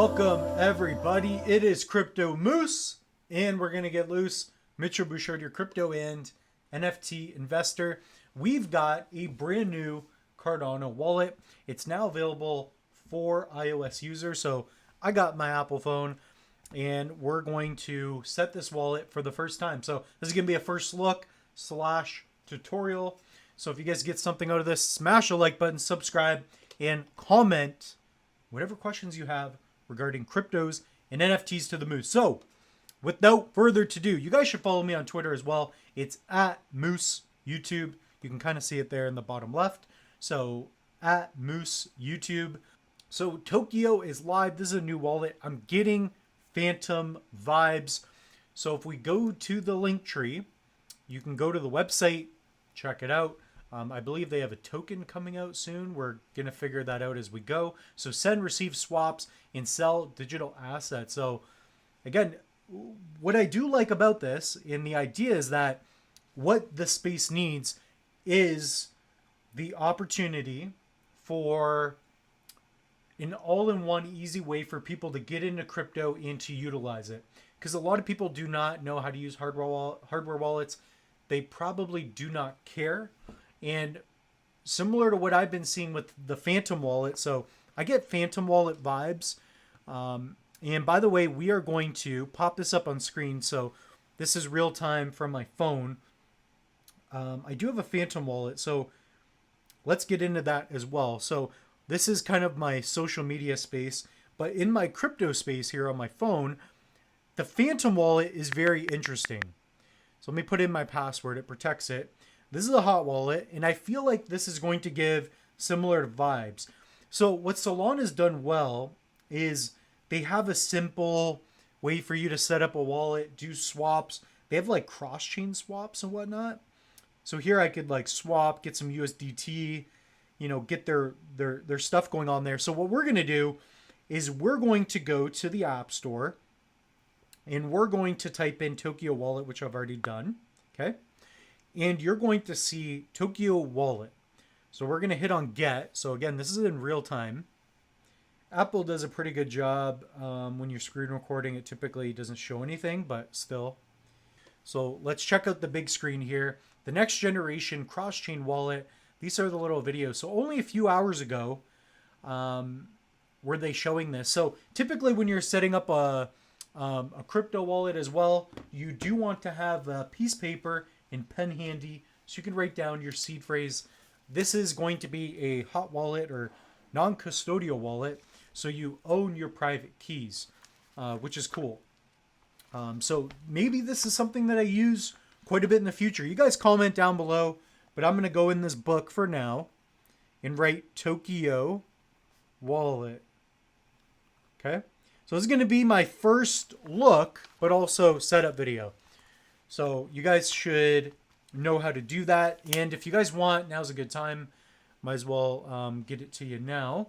Welcome everybody. It is Crypto Moose, and we're gonna get loose. Mitchell Bouchard, your crypto and NFT investor. We've got a brand new Cardano wallet. It's now available for iOS users. So I got my Apple phone, and we're going to set this wallet for the first time. So this is gonna be a first look / tutorial. So if you guys get something out of this, smash a like button, subscribe, and comment whatever questions you have regarding cryptos and NFTs to the Moose. So without further ado, you guys should follow me on Twitter as well. It's at Moose YouTube. You can kind of see it there in the bottom left. So at Moose YouTube. So Tokeo is live. This is a new wallet. I'm getting phantom vibes. So if we go to the link tree, you can go to the website, check it out. I believe they have a token coming out soon. We're going to figure that out as we go. So send, receive swaps, and sell digital assets. So again, what I do like about this, and the idea is that what the space needs is the opportunity for an all-in-one easy way for people to get into crypto and to utilize it. Because a lot of people do not know how to use hardware wallets. They probably do not care. And similar to what I've been seeing with the Phantom wallet, so I get Phantom wallet vibes. And by the way, we are going to pop this up on screen. So this is real time from my phone. I do have a Phantom wallet, so let's get into that as well. So this is kind of my social media space, but in my crypto space here on my phone, the Phantom wallet is very interesting. So let me put in my password. It protects it. This is a hot wallet, and I feel like this is going to give similar vibes. So what Solana has done well is they have a simple way for you to set up a wallet, do swaps. They have like cross-chain swaps and whatnot. So here I could like swap, get some USDT, you know, get their stuff going on there. So what we're going to do is we're going to go to the App Store, and we're going to type in Tokeo Wallet, which I've already done. Okay. And you're going to see Tokeo Wallet. So we're going to hit on get. So again, this is in real time. Apple does a pretty good job. When you're screen recording, it typically doesn't show anything, but still. So let's check out the big screen here. The next generation cross-chain wallet. These are the little videos. So only a few hours ago were they showing this. So typically when you're setting up a crypto wallet as well, you do want to have a piece of paper and pen handy so you can write down your seed phrase. This is going to be a hot wallet or non-custodial wallet, so you own your private keys, which is cool. So maybe this is something that I use quite a bit in the future. You guys comment down below, but I'm going to go in this book for now and write Tokeo Wallet. Okay, so this is going to be my first look, but also setup video. So you guys should know how to do that. And if you guys want, now's a good time. Might as well get it to you now.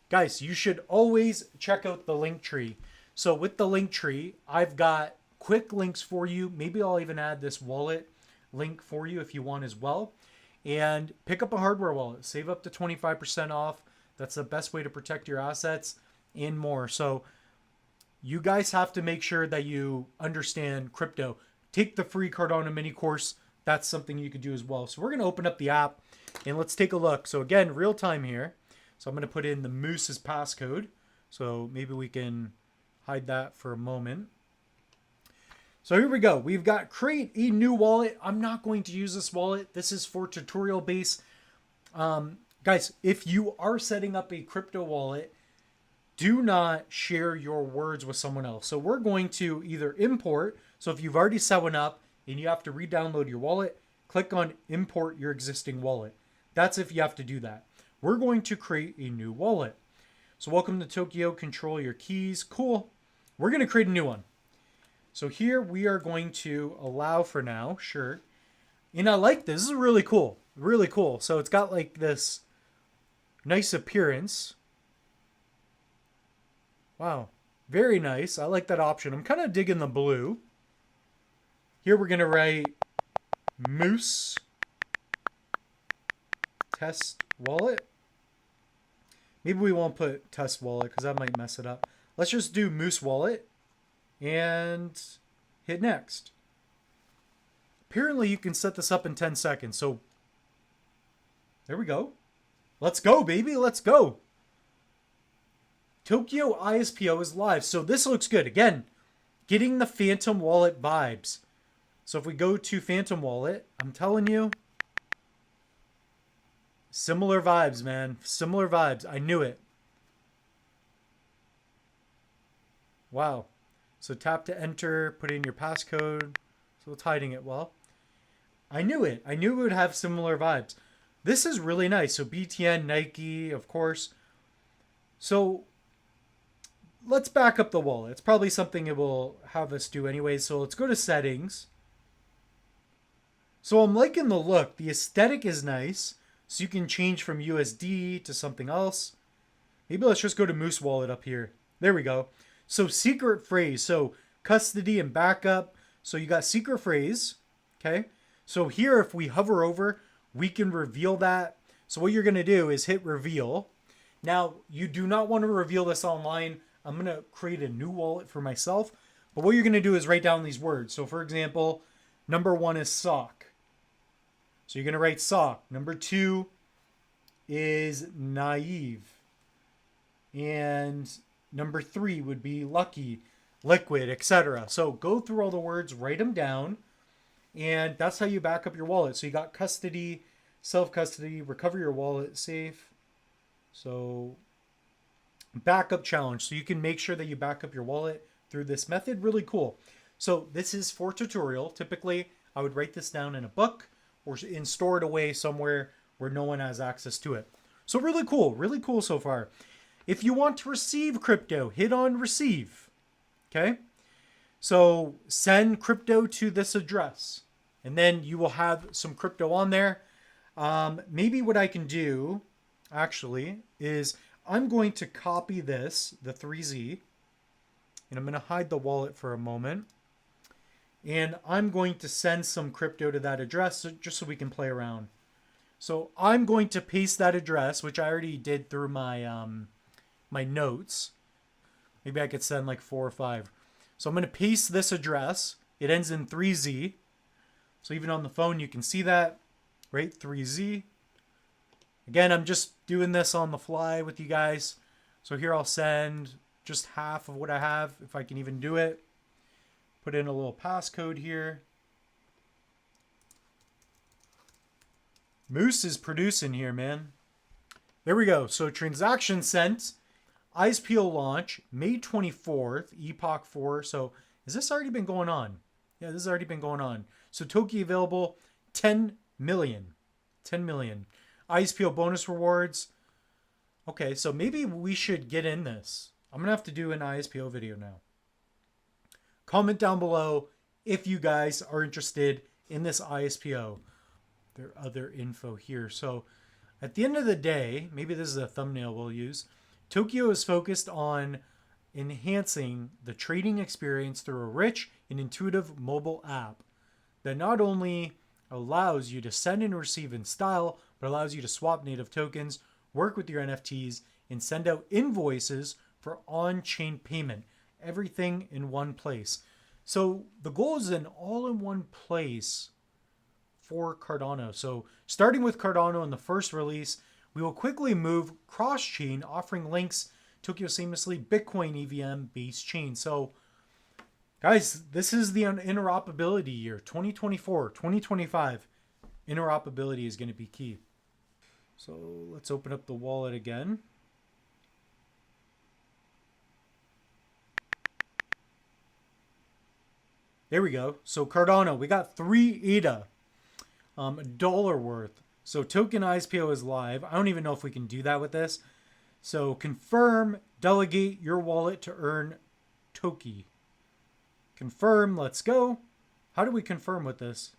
Guys, you should always check out the link tree. So with the link tree, I've got quick links for you. Maybe I'll even add this wallet link for you if you want as well. And pick up a hardware wallet. Save up to 25% off. That's the best way to protect your assets and more. So you guys have to make sure that you understand crypto. Take the free Cardano mini course. That's something you could do as well. So we're going to open up the app and let's take a look. So again, real time here. So I'm going to put in the Moose's passcode. So maybe we can hide that for a moment. So here we go. We've got create a new wallet. I'm not going to use this wallet. This is for tutorial base. Guys, if you are setting up a crypto wallet, do not share your words with someone else. So we're going to either import. So if you've already set one up and you have to re-download your wallet, click on import your existing wallet. That's if you have to do that. We're going to create a new wallet. So welcome to Tokeo, control your keys. Cool. We're going to create a new one. So here we are going to allow for now. Sure. And I like this. This is really cool. Really cool. So it's got like this nice appearance. Wow. Very nice. I like that option. I'm kind of digging the blue. Here we're going to write Moose Test Wallet. Maybe we won't put Test Wallet because that might mess it up. let's just do Moose Wallet and hit next. Apparently you can set this up in 10 seconds. So there we go. Let's go, baby. Let's go. Tokeo ISPO is live. So this looks good. Again, getting the Phantom Wallet vibes. So if we go to Phantom Wallet, I'm telling you, similar vibes, man. Similar vibes. I knew it. Wow. So tap to enter, put in your passcode. So it's hiding it well. I knew it. I knew it would have similar vibes. This is really nice. So BTN, Nike, of course. So let's back up the wallet. It's probably something it will have us do anyway. So let's go to settings. So I'm liking the look. The aesthetic is nice. So you can change from USD to something else. Maybe let's just go to Moose Wallet up here. There we go. So secret phrase. So custody and backup. So you got secret phrase. Okay. So here, if we hover over, we can reveal that. So what you're going to do is hit reveal. Now, you do not want to reveal this online. I'm going to create a new wallet for myself. But what you're going to do is write down these words. So for example, number 1 is sock. So you're going to write sock. Number 2 is naive. And number 3 would be lucky, liquid, etc. So go through all the words, write them down. And that's how you back up your wallet. So you got custody, self-custody, recover your wallet, safe. So backup challenge. So you can make sure that you back up your wallet through this method. Really cool. So this is for tutorial. Typically, I would write this down in a book or store it away somewhere where no one has access to it. So really cool so far. If you want to receive crypto, hit on receive. Okay. So send crypto to this address and then you will have some crypto on there. Maybe what I can do actually is I'm going to copy this, the 3Z, and I'm going to hide the wallet for a moment. And I'm going to send some crypto to that address just so we can play around. So I'm going to paste that address, which I already did through my my notes. Maybe I could send like 4 or 5. So I'm going to paste this address. It ends in 3Z. So even on the phone, you can see that, right? 3Z. Again, I'm just doing this on the fly with you guys. So here I'll send just half of what I have, if I can even do it. Put in a little passcode here. Moose is producing here, man. There we go. So transaction sent. ISPO launch, May 24th, Epoch 4. So has this already been going on? Yeah, this has already been going on. So Tokyo available, 10 million. 10 million. ISPO bonus rewards. Okay, so maybe we should get in this. I'm going to have to do an ISPO video now. Comment down below if you guys are interested in this ISPO. There are other info here. So at the end of the day, maybe this is a thumbnail we'll use. Tokyo is focused on enhancing the trading experience through a rich and intuitive mobile app that not only allows you to send and receive in style, but allows you to swap native tokens, work with your NFTs, and send out invoices for on-chain payment. Everything in one place. So the goal is an all-in-one place for Cardano. So starting with Cardano in the first release, we will quickly move cross-chain, offering links Tokyo seamlessly Bitcoin EVM based chain. So guys, this is the interoperability year, 2024, 2025. Interoperability is going to be key. So let's open up the wallet again. There we go. So Cardano, we got 3 ADA, $1 worth. So token ISPO is live. I don't even know if we can do that with this. So confirm, delegate your wallet to earn Toki. Confirm, let's go. How do we confirm with this?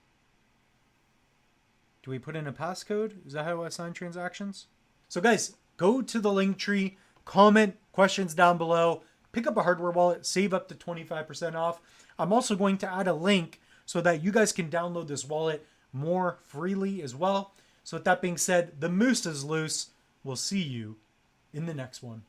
Do we put in a passcode? Is that how I sign transactions? So guys, go to the link tree, comment questions down below, pick up a hardware wallet, save up to 25% off. I'm also going to add a link so that you guys can download this wallet more freely as well. So with that being said, the moose is loose. We'll see you in the next one.